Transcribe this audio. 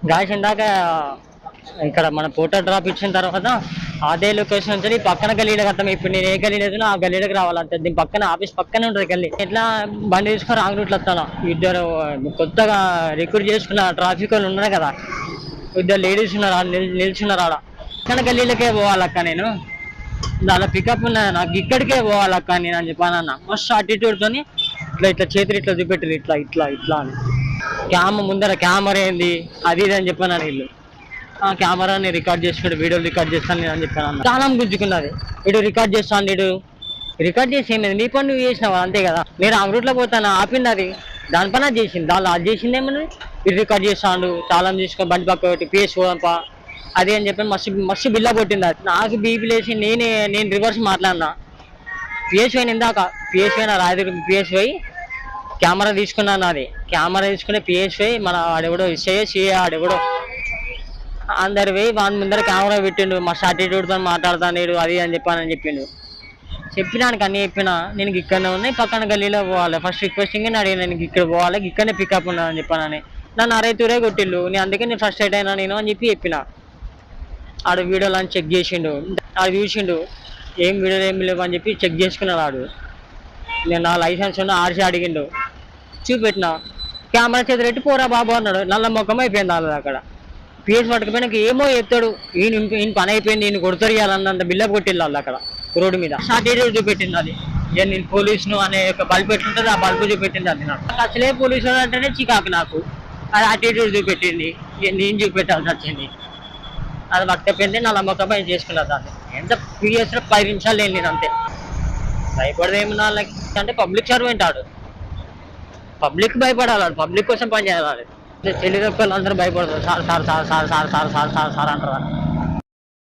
Guys ఇందాక ఇక్కడ మన పోటో డ్రాప్ ఇచ్చిన తర్వాత అదే లొకేషన్ నుంచి పక్కన గల్లీలో కట్టం. ఇప్పుడు నేను ఏ గల్లీలో వెళ్తున్నా ఆ గల్లీలోకి రావాలంటే దీని పక్కన ఆఫీస్ పక్కనే ఉంటుంది గల్లీ. ఇట్లా బండి తీసుకొని రాంగ్ రూట్లో వస్తాను. ఇద్దరు కొత్తగా రిక్రూట్ చేసుకున్న ట్రాఫిక్ వాళ్ళు ఉన్నారు కదా, ఇద్దరు లేడీస్ ఉన్నారు, నిల్చున్నారు ఆడ. పక్కన గల్లీలకే పోవాలక్క నేను, దాని పికప్ ఉన్నది నాకు, ఇక్కడికే పోవాలక్క నేను అని చెప్పానన్న. మస్తు attitude తోని ఇట్లా ఇట్లా చేతులు ఇట్లా చూపెట్టారు, ఇట్లా ఇట్లా ఇట్లా అని. ముందర కెమెరా ఏంది అది ఇది అని చెప్పాను వీళ్ళు. ఆ కెమెరాని రికార్డ్ చేసుకుంటే వీడియోలు రికార్డ్ చేస్తాను నేను అని చెప్పాను. చాలా గుంజుకున్నది, వీడు రికార్డ్ చేస్తాను, వీడు రికార్డ్ చేసి ఏమైంది, నీ పని నువ్వు చేసినావు అంతే కదా. నేను ఆ రూట్లో పోతాను, ఆపింది అది, దానిపైన అది చేసింది, దానిలో అది చేసింది ఏమన్నా వీడు రికార్డ్ చేస్తాడు, తాళం తీసుకొని బండి పక్క పెట్టి పిఎస్ పోదాంపా అది అని చెప్పి మస్తు మస్తు బిల్లా కొట్టింది. అది నాకు బీపీ లేచి నేను రివర్స్ మాట్లాడినా. పిఎస్ పోయిన ఇందాక పిఎస్ పోయిన రాయదుర్గ పిఎస్ పోయి కెమెరా తీసుకున్నాను, అది కెమెరా తీసుకుని పిఎస్ పోయి మన ఆడెవడో సిఏ ఆడెవడో అందరు పోయి వాని ముందర కెమెరా పెట్టిండు, మస్తు అటిట్యూడ్తో మాట్లాడతాను అది అని చెప్పిండు. చెప్పినానికి అన్నీ చెప్పినా, నేను ఇక్కడనే ఉన్నాయి పక్కన గల్లీలో పోవాలి, ఫస్ట్ రిక్వెస్టింగ్ అడిగిన నేను ఇక్కడ పోవాలి, ఇక్కడనే పికప్ ఉన్నాను అని చెప్పానని. నన్ను అరైతూరే కొట్టిల్లు, నేను అందుకే నేను ఫస్ట్ ఎయిడ్ అయినా నేను అని చెప్పిన. ఆడ వీడియోలు అని చెక్ చేసిండు, ఆడు చూసిండు ఏం వీడియోలు ఏమి లేవు అని చెప్పి చెక్ చేసుకున్నాడు ఆడు. నేను నా లైసెన్స్ ఉన్న ఆర్సీ అడిగిండు, చూపెట్టిన, కెమెరా చేతులు పెట్టి పోరా బాబు అన్నాడు. నల్ల ముఖం అయిపోయింది వాళ్ళది. అక్కడ పిఎస్ పట్టుకుపోయినాక ఏమో చెప్తాడు, ఈయన పని అయిపోయింది, ఈయన కొడుతారు ఇవ్వాలన్నంత బిల్డప్ కొట్టిల్లు వాళ్ళు అక్కడ రోడ్డు మీద. అటిట్యూడ్ చూపెట్టింది అది, నేను పోలీసును అనే ఒక బల్బు పెట్టుంటుంది, ఆ బల్బు చూపెట్టింది అది. నాకు అసలే పోలీసు అంటేనే చికాకు నాకు, అది అటిట్యూడ్ చూపెట్టింది, నేను చూపెట్టాల్సి వచ్చింది. అది పట్టపోయింది, నల్ల ముఖం పైన చేసుకున్నా దాన్ని. ఎంత పిఎస్లో 10 నిమిషాలు వెళ్ళింది అంతే. భయపడదు ఏమన్నా అంటే పబ్లిక్ సర్వెంట్ ఆడు, పబ్లిక్ భయపడాలి, పబ్లిక్ కోసం పని చేయాలి. తెలియదు అందరూ భయపడతారు, sir sir sir sir sir sir sir sir sir అంటారు.